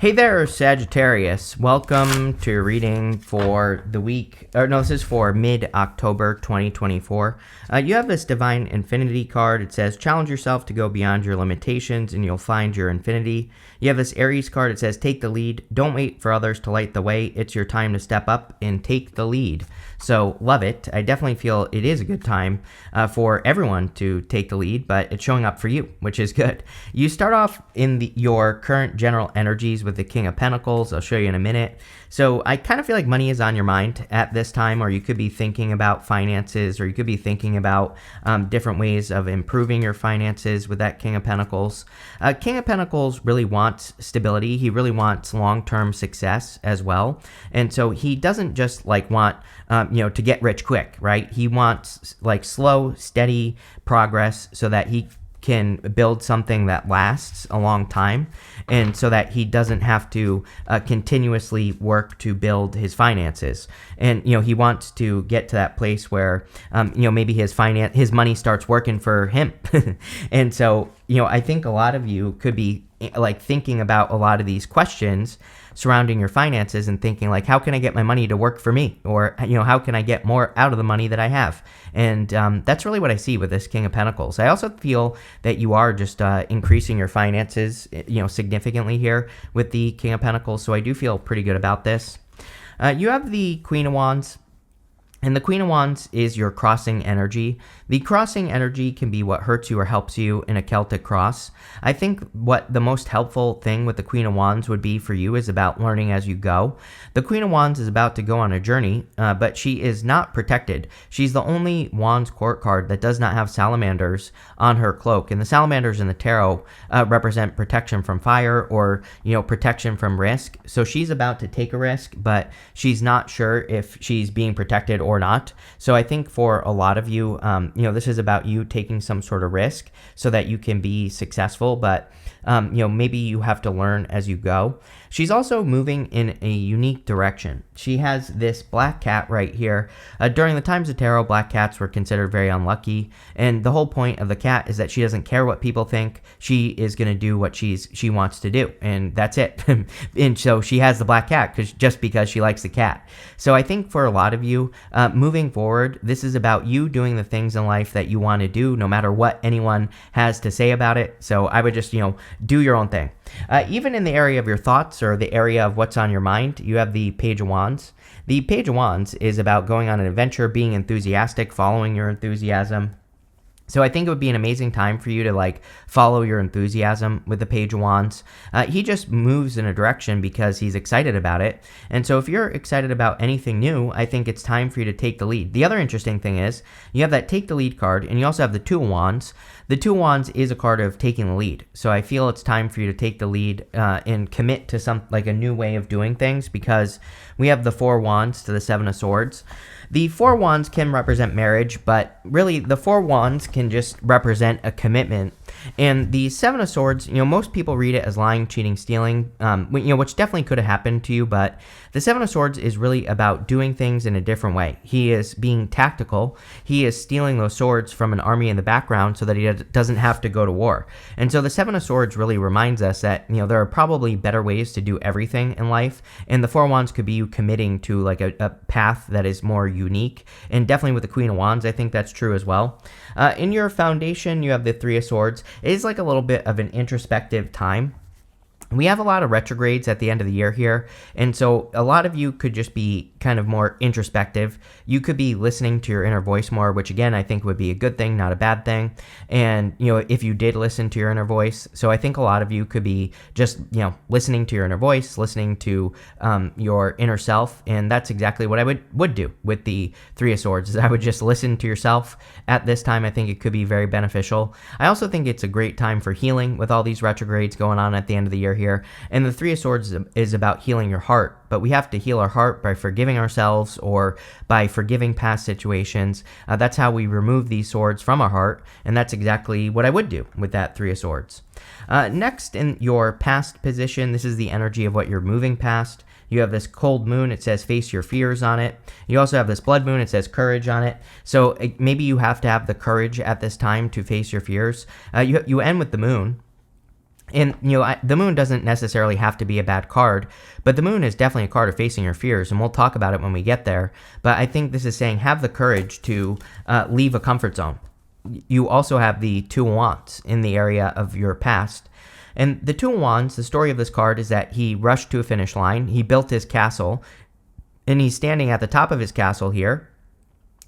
Hey there, Sagittarius. Welcome to your reading for the week. This is for mid-October 2024. You have this Divine Infinity card. It says, challenge yourself to go beyond your limitations and you'll find your infinity. You have this Aries card. It says, take the lead. Don't wait for others to light the way. It's your time to step up and take the lead. So, love it. I definitely feel it is a good time for everyone to take the lead, but it's showing up for you, which is good. You start off in your current general energies with the King of Pentacles. I'll show you in a minute. So I kind of feel like money is on your mind at this time, or you could be thinking about finances, or you could be thinking about different ways of improving your finances with that King of Pentacles. King of Pentacles really wants stability. He really wants long-term success as well. And so he doesn't just want to get rich quick, right? He wants slow, steady progress so that he can build something that lasts a long time, and so that he doesn't have to continuously work to build his finances. And he wants to get to that place where maybe his money starts working for him. And so I think a lot of you could be thinking about a lot of these questions surrounding your finances and thinking how can I get my money to work for me? Or, how can I get more out of the money that I have? And that's really what I see with this King of Pentacles. I also feel that you are just increasing your finances, significantly here with the King of Pentacles. So I do feel pretty good about this. You have the Queen of Wands. And the Queen of Wands is your crossing energy. The crossing energy can be what hurts you or helps you in a Celtic cross. I think what the most helpful thing with the Queen of Wands would be for you is about learning as you go. The Queen of Wands is about to go on a journey, but she is not protected. She's the only Wands court card that does not have salamanders on her cloak. And the salamanders in the tarot represent protection from fire or, protection from risk. So she's about to take a risk, but she's not sure if she's being protected or not. So I think for a lot of you, this is about you taking some sort of risk so that you can be successful, but maybe you have to learn as you go. She's also moving in a unique direction. She has this black cat right here. During the times of tarot, black cats were considered very unlucky, and the whole point of the cat is that she doesn't care what people think. She is going to do what she wants to do, and that's it. And so she has the black cat just because she likes the cat. So I think for a lot of you, moving forward, this is about you doing the things in life that you want to do, no matter what anyone has to say about it. So I would just, do your own thing. Even in the area of your thoughts or the area of what's on your mind, you have the Page of Wands. The Page of Wands is about going on an adventure, being enthusiastic, following your enthusiasm. So I think it would be an amazing time for you to follow your enthusiasm with the Page of Wands. He just moves in a direction because he's excited about it. And so if you're excited about anything new, I think it's time for you to take the lead. The other interesting thing is you have that take the lead card, and you also have the Two of Wands. The Two of Wands is a card of taking the lead. So I feel it's time for you to take the lead and commit to a new way of doing things, because we have the Four of Wands to the Seven of Swords. The Four of Wands can represent marriage, but really the Four of Wands can just represent a commitment. And the Seven of Swords, most people read it as lying, cheating, stealing, which definitely could have happened to you, but the Seven of Swords is really about doing things in a different way. He is being tactical. He is stealing those swords from an army in the background so that he doesn't have to go to war. And so the Seven of Swords really reminds us that, there are probably better ways to do everything in life, and the Four of Wands could be you committing to a path that is more unique. And definitely with the Queen of Wands, I think that's true as well. In your foundation, you have the Three of Swords. It is a little bit of an introspective time. We have a lot of retrogrades at the end of the year here, and so a lot of you could just be kind of more introspective. You could be listening to your inner voice more, which again, I think would be a good thing, not a bad thing. And, if you did listen to your inner voice, so I think a lot of you could be just, listening to your inner voice, listening to your inner self, and that's exactly what I would do with the Three of Swords, is I would just listen to yourself at this time. I think it could be very beneficial. I also think it's a great time for healing with all these retrogrades going on at the end of the year here. And the Three of Swords is about healing your heart, but we have to heal our heart by forgiving ourselves or by forgiving past situations. That's how we remove these swords from our heart, and that's exactly what I would do with that Three of Swords. Next, in your past position, this is the energy of what you're moving past. You have this cold moon. It says face your fears on it. You also have this blood moon. It says courage on it. So maybe you have to have the courage at this time to face your fears. You end with the moon. And, the moon doesn't necessarily have to be a bad card, but the moon is definitely a card of facing your fears, and we'll talk about it when we get there. But I think this is saying have the courage to leave a comfort zone. You also have the Two of Wands in the area of your past. And the Two of Wands, the story of this card is that he rushed to a finish line, he built his castle, and he's standing at the top of his castle here.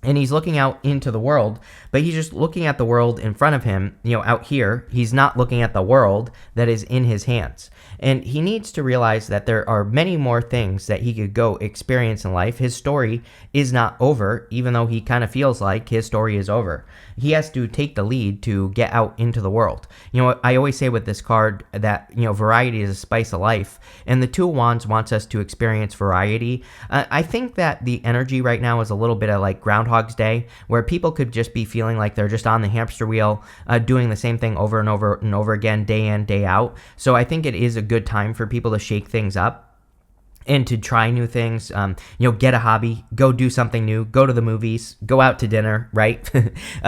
And he's looking out into the world, but he's just looking at the world in front of him, out here. He's not looking at the world that is in his hands. And he needs to realize that there are many more things that he could go experience in life. His story is not over, even though he kind of feels like his story is over. He has to take the lead to get out into the world. I always say with this card that, variety is a spice of life. And the Two of Wands wants us to experience variety. I think that the energy right now is a little bit of like Groundhog's Day, where people could just be feeling like they're just on the hamster wheel, doing the same thing over and over and over again, day in, day out. So I think it is a good time for people to shake things up and to try new things, get a hobby, go do something new, go to the movies, go out to dinner, right?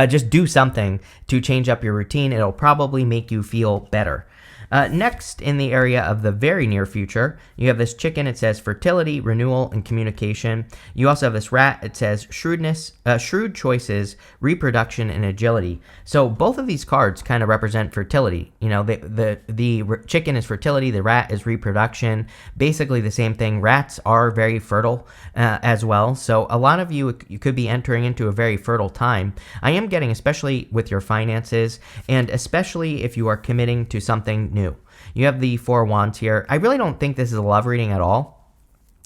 Just do something to change up your routine. It'll probably make you feel better. Next, in the area of the very near future, you have this chicken. It says fertility, renewal, and communication. You also have this rat. It says shrewdness, shrewd choices, reproduction, and agility. So both of these cards kind of represent fertility. The chicken is fertility. The rat is reproduction. Basically the same thing. Rats are very fertile as well. So a lot of you could be entering into a very fertile time. I am getting, especially with your finances, and especially if you are committing to something new. You have the Four of Wands here. I really don't think this is a love reading at all.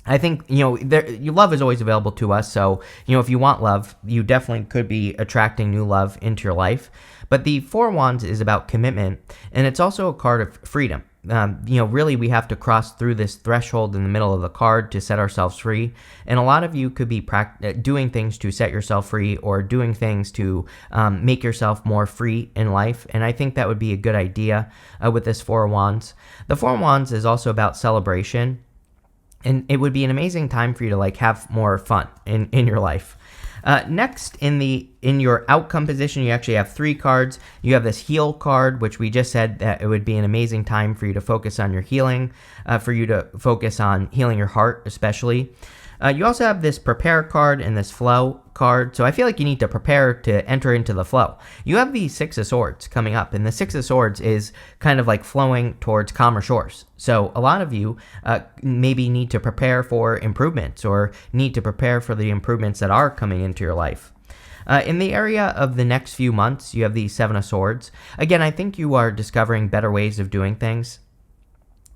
I think, your love is always available to us. So, if you want love, you definitely could be attracting new love into your life. But the Four of Wands is about commitment, and it's also a card of freedom. Really we have to cross through this threshold in the middle of the card to set ourselves free. And a lot of you could be doing things to set yourself free, or doing things to make yourself more free in life. And I think that would be a good idea with this Four of Wands. The Four of Wands is also about celebration. And it would be an amazing time for you to have more fun in your life. Next, in your outcome position, you actually have 3 cards. You have this heal card, which we just said that it would be an amazing time for you to focus on your healing, for you to focus on healing your heart, especially. You also have this prepare card and this flow card. So I feel like you need to prepare to enter into the flow. You have the Six of Swords coming up, and the Six of Swords is kind of like flowing towards calmer shores. So a lot of you maybe need to prepare for improvements, or need to prepare for the improvements that are coming into your life. In the area of the next few months, you have the Seven of Swords. Again, I think you are discovering better ways of doing things.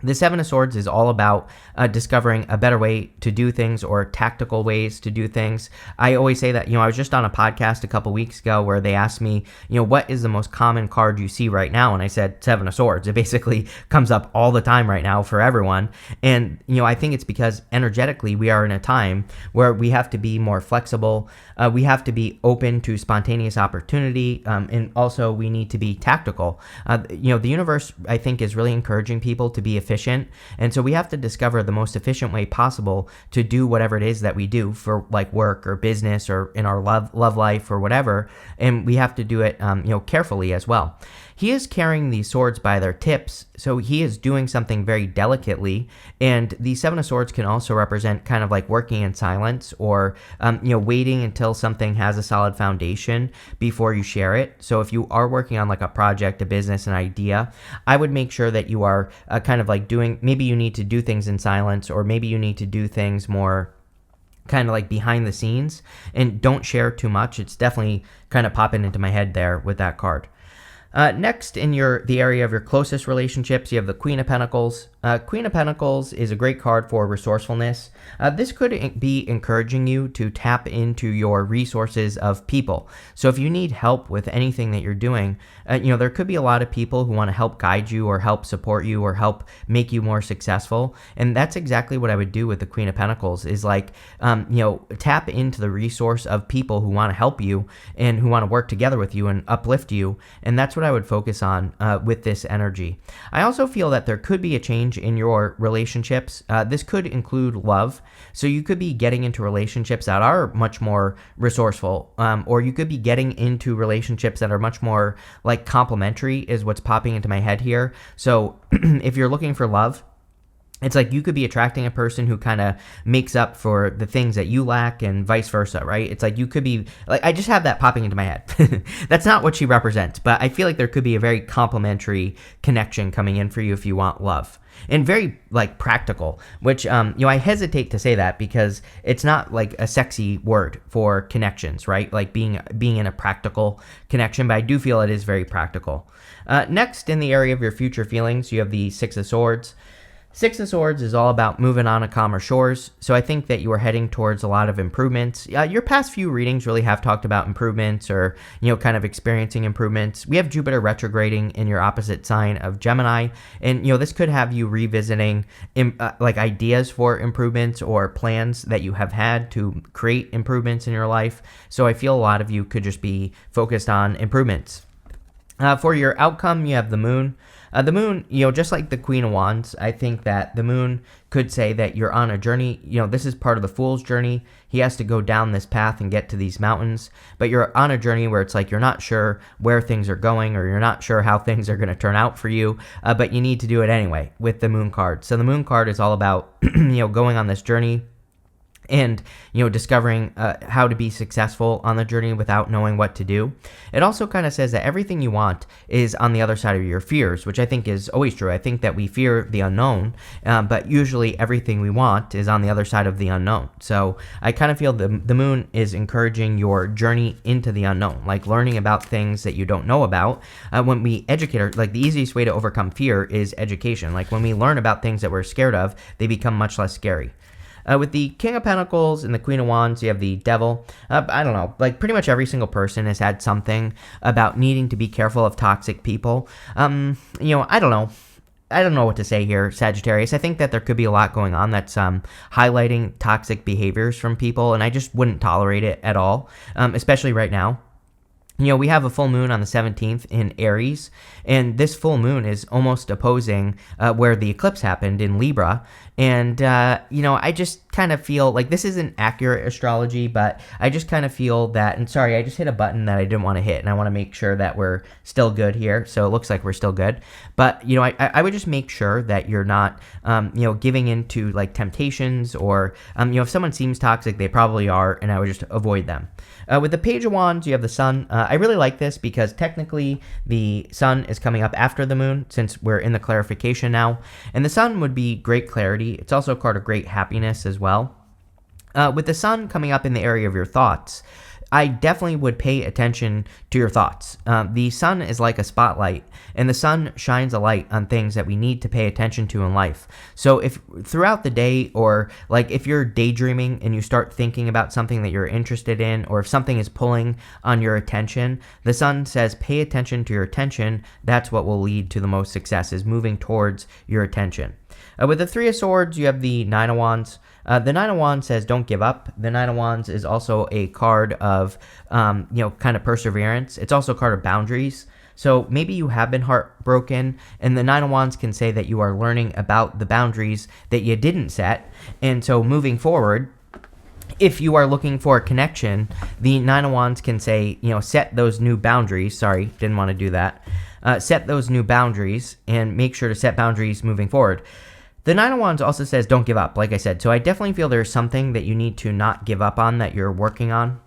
The Seven of Swords is all about discovering a better way to do things, or tactical ways to do things. I always say that, I was just on a podcast a couple weeks ago where they asked me, what is the most common card you see right now? And I said Seven of Swords. It basically comes up all the time right now for everyone. And, I think it's because energetically we are in a time where we have to be more flexible. We have to be open to spontaneous opportunity. And also we need to be tactical. The universe, I think, is really encouraging people to be efficient. And so we have to discover the most efficient way possible to do whatever it is that we do for work or business or in our love life or whatever. And we have to do it, carefully as well. He is carrying these swords by their tips, so he is doing something very delicately. And the Seven of Swords can also represent kind of like working in silence, or, waiting until something has a solid foundation before you share it. So if you are working on a project, a business, an idea, I would make sure that you are kind of maybe you need to do things in silence, or maybe you need to do things more kind of behind the scenes, and don't share too much. It's definitely kind of popping into my head there with that card. Next, in the area of your closest relationships, you have the Queen of Pentacles. Queen of Pentacles is a great card for resourcefulness. This could be encouraging you to tap into your resources of people. So if you need help with anything that you're doing, there could be a lot of people who want to help guide you, or help support you, or help make you more successful. And that's exactly what I would do with the Queen of Pentacles, is tap into the resource of people who want to help you and who want to work together with you and uplift you. And that's what I would focus on with this energy. I also feel that there could be a change change in your relationships. This could include love. So you could be getting into relationships that are much more resourceful, or you could be getting into relationships that are much more like complementary is what's popping into my head here. So if you're looking for love, it's like you could be attracting a person who kind of makes up for the things that you lack and vice versa, right? It's like you could be, like, I just have that popping into my head. That's not what she represents, but I feel like there could be a very complementary connection coming in for you if you want love. And very, like, practical, which, I hesitate to say that because it's not, like, a sexy word for connections, right? Like being in a practical connection, but I do feel it is very practical. Next, in the area of your future feelings, you have the Six of Swords. Six of Swords is all about moving on to calmer shores, so I think that you are heading towards a lot of improvements. Your past few readings really have talked about improvements or, kind of experiencing improvements. We have Jupiter retrograding in your opposite sign of Gemini, and, this could have you revisiting, ideas for improvements or plans that you have had to create improvements in your life. So I feel a lot of you could just be focused on improvements. For your outcome, you have the Moon. The Moon, just like the Queen of Wands, I think that the Moon could say that you're on a journey. This is part of the Fool's journey. He has to go down this path and get to these mountains, but you're on a journey where it's like you're not sure where things are going or you're not sure how things are going to turn out for you, but you need to do it anyway with the Moon card. So the Moon card is all about, going on this journey and, discovering how to be successful on the journey without knowing what to do. It also kind of says that everything you want is on the other side of your fears, which I think is always true. I think that we fear the unknown, but usually everything we want is on the other side of the unknown. So I kind of feel the Moon is encouraging your journey into the unknown, like learning about things that you don't know about. When we educate, the easiest way to overcome fear is education. Like when we learn about things that we're scared of, they become much less scary. With the King of Pentacles and the Queen of Wands, you have the Devil. I don't know, pretty much every single person has had something about needing to be careful of toxic people. I don't know. I don't know what to say here, Sagittarius. I think that there could be a lot going on that's highlighting toxic behaviors from people, and I just wouldn't tolerate it at all, especially right now. We have a full moon on the 17th in Aries, and this full moon is almost opposing where the eclipse happened in Libra. And, I just kind of feel like this isn't accurate astrology, but I just kind of feel that, and sorry, I just hit a button that I didn't want to hit, and I want to make sure that we're still good here. So it looks like we're still good. But, I would just make sure that you're not, giving into temptations or, if someone seems toxic, they probably are, and I would just avoid them. With the Page of Wands, you have the Sun. I really like this because technically the Sun is coming up after the Moon since we're in the clarification now. And the Sun would be great clarity. It's also a card of great happiness as well. With the Sun coming up in the area of your thoughts, I definitely would pay attention to your thoughts. The sun is like a spotlight, and the sun shines a light on things that we need to pay attention to in life. So if throughout the day, or if you're daydreaming and you start thinking about something that you're interested in, or if something is pulling on your attention, the sun says pay attention to your attention. That's what will lead to the most success, is moving towards your attention. With the Three of Swords, you have the Nine of Wands. The Nine of Wands says don't give up. The Nine of Wands is also a card of, kind of perseverance. It's also a card of boundaries. So maybe you have been heartbroken, and the Nine of Wands can say that you are learning about the boundaries that you didn't set. And so moving forward, if you are looking for a connection, the Nine of Wands can say, set those new boundaries. Sorry, didn't want to do that. Set those new boundaries and make sure to set boundaries moving forward. The Nine of Wands also says don't give up, like I said. So I definitely feel there's something that you need to not give up on that you're working on.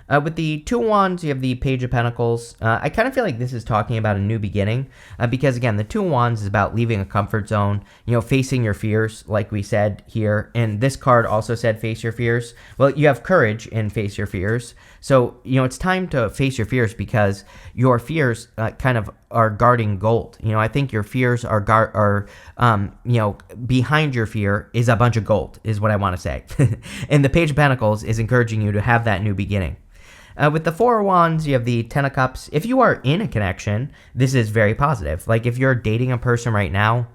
With the Two of Wands, you have the Page of Pentacles. I kind of feel like this is talking about a new beginning because, again, the Two of Wands is about leaving a comfort zone, facing your fears, like we said here. And this card also said face your fears. Well, you have courage in face your fears. So, it's time to face your fears because your fears kind of are guarding gold. I think your fears are behind your fear is a bunch of gold, is what I want to say. And the Page of Pentacles is encouraging you to have that new beginning. With the Four of Wands, you have the Ten of Cups. If you are in a connection, this is very positive. If you're dating a person right now,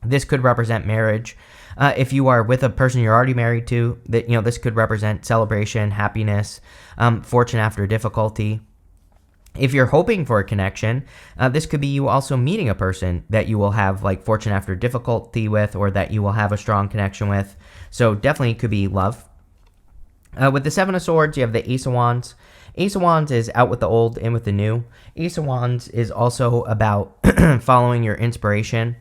this could represent marriage. If you are with a person you're already married to, this could represent celebration, happiness, fortune after difficulty. If you're hoping for a connection, this could be you also meeting a person that you will have like fortune after difficulty with, or that you will have a strong connection with. So definitely could be love. With the Seven of Swords, you have the Ace of Wands. Ace of Wands is out with the old, in with the new. Ace of Wands is also about following your inspiration.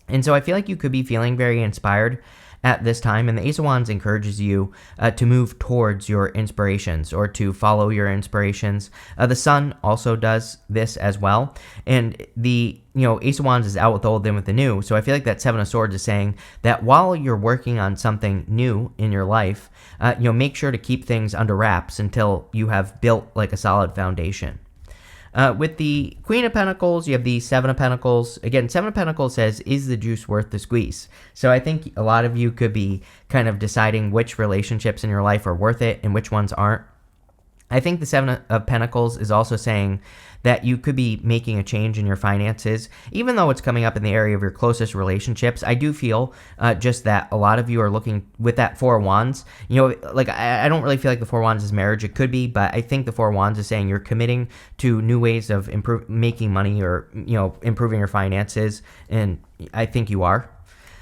And so I feel like you could be feeling very inspired at this time, and the Ace of Wands encourages you to move towards your inspirations or to follow your inspirations. The Sun also does this as well, and the Ace of Wands is out with the old, in with the new. So I feel like that Seven of Swords is saying that while you're working on something new in your life, make sure to keep things under wraps until you have built like a solid foundation. With the Queen of Pentacles, you have the Seven of Pentacles. Again, Seven of Pentacles says, is the juice worth the squeeze? So I think a lot of you could be kind of deciding which relationships in your life are worth it and which ones aren't. I think the Seven of Pentacles is also saying that you could be making a change in your finances, even though it's coming up in the area of your closest relationships. I do feel just that a lot of you are looking with that Four of Wands. Like I don't really feel like the Four of Wands is marriage. It could be, but I think the Four of Wands is saying you're committing to new ways of making money, or improving your finances, and I think you are.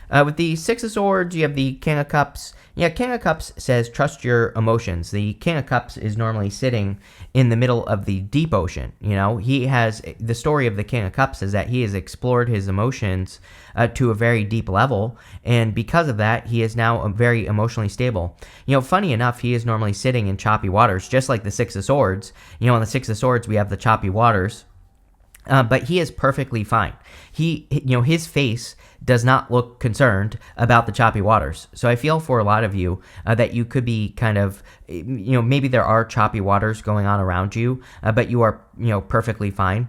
With the Six of Swords, you have the King of Cups. Yeah, King of Cups says trust your emotions. The King of Cups is normally sitting in the middle of the deep ocean. He has, the story of the King of Cups is that he has explored his emotions to a very deep level, and because of that, he is now very emotionally stable. Funny enough, he is normally sitting in choppy waters, just like the Six of Swords. On the Six of Swords, we have the choppy waters. But he is perfectly fine. His face does not look concerned about the choppy waters. So I feel for a lot of you that you could be kind of, maybe there are choppy waters going on around you, but you are, perfectly fine.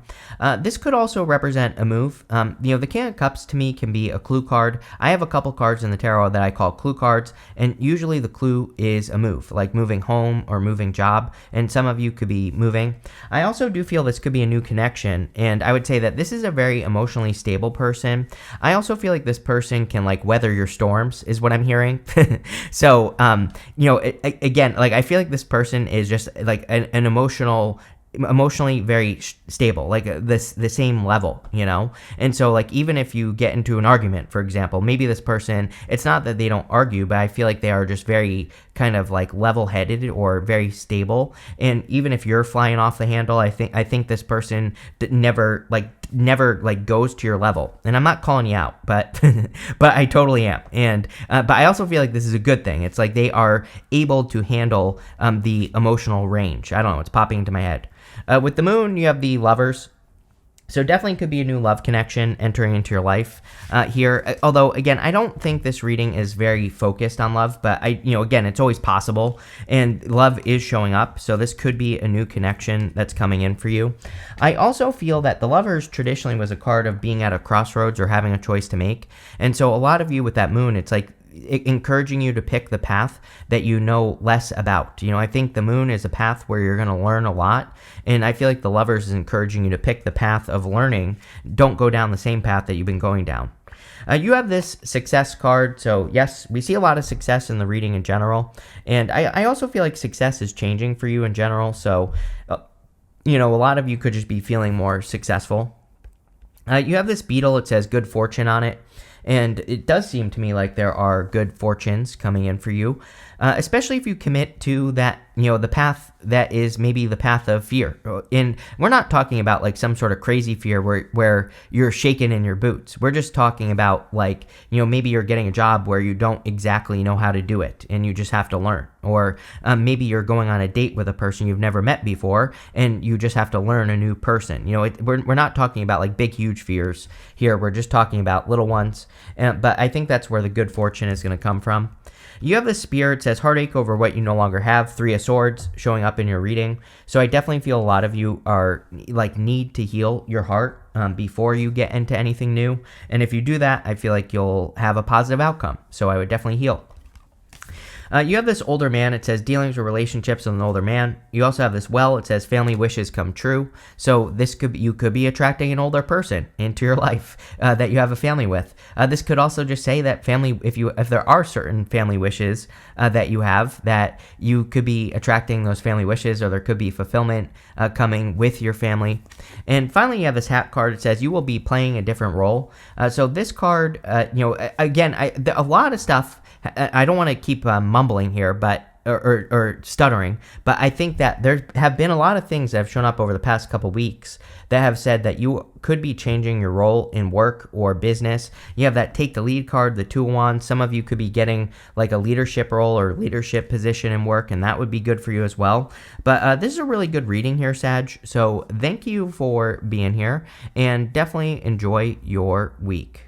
This could also represent a move. The King of Cups to me can be a clue card. I have a couple cards in the tarot that I call clue cards, and usually the clue is a move, like moving home or moving job, and some of you could be moving. I also do feel this could be a new connection, and I would say that this is a very emotionally stable person. I also feel like this person can like weather your storms, is what I'm hearing. So, again, like I feel like this person is just like an emotionally very stable, like the same level, and so like even if you get into an argument, for example, maybe this person, it's not that they don't argue, but I feel like they are just very kind of like level-headed or very stable, and even if you're flying off the handle, I think this person never goes to your level. And I'm not calling you out, but but I totally am. And but I also feel like this is a good thing. It's like they are able to handle the emotional range. I don't know, it's popping into my head. With the Moon, you have the Lovers. So definitely could be a new love connection entering into your life here. Although, again, I don't think this reading is very focused on love, but again, it's always possible, and love is showing up. So this could be a new connection that's coming in for you. I also feel that the Lovers traditionally was a card of being at a crossroads or having a choice to make. And so a lot of you with that Moon, it's like encouraging you to pick the path that you know less about. I think the Moon is a path where you're going to learn a lot, and I feel like the Lovers is encouraging you to pick the path of learning. Don't go down the same path that you've been going down. You have this Success card, so yes, we see a lot of success in the reading in general, and I also feel like success is changing for you in general, so a lot of you could just be feeling more successful. You have this Beetle, it says good fortune on it. And it does seem to me like there are good fortunes coming in for you, especially if you commit to that, the path that is maybe the path of fear. And we're not talking about like some sort of crazy fear where you're shaking in your boots. We're just talking about like, maybe you're getting a job where you don't exactly know how to do it and you just have to learn. Or maybe you're going on a date with a person you've never met before and you just have to learn a new person. We're not talking about like big, huge fears here. We're just talking about little ones. But I think that's where the good fortune is going to come from. You have the Spirit, says heartache over what you no longer have. Three of Swords showing up in your reading. So I definitely feel a lot of you are like need to heal your heart before you get into anything new. And if you do that, I feel like you'll have a positive outcome. So I would definitely heal. You have this older man. It says dealings with relationships with an older man. You also have this well. It says family wishes come true. So you could be attracting an older person into your life that you have a family with. This could also just say that if there are certain family wishes that you have, that you could be attracting those family wishes, or there could be fulfillment coming with your family. And finally, you have this hat card. It says you will be playing a different role. So this card, again, a lot of stuff. I don't want to keep mumbling here, but or stuttering, but I think that there have been a lot of things that have shown up over the past couple weeks that have said that you could be changing your role in work or business. You have that take the lead card, the 2 of Wands. Some of you could be getting like a leadership role or leadership position in work, and that would be good for you as well. But this is a really good reading here, Sag. So thank you for being here, and definitely enjoy your week.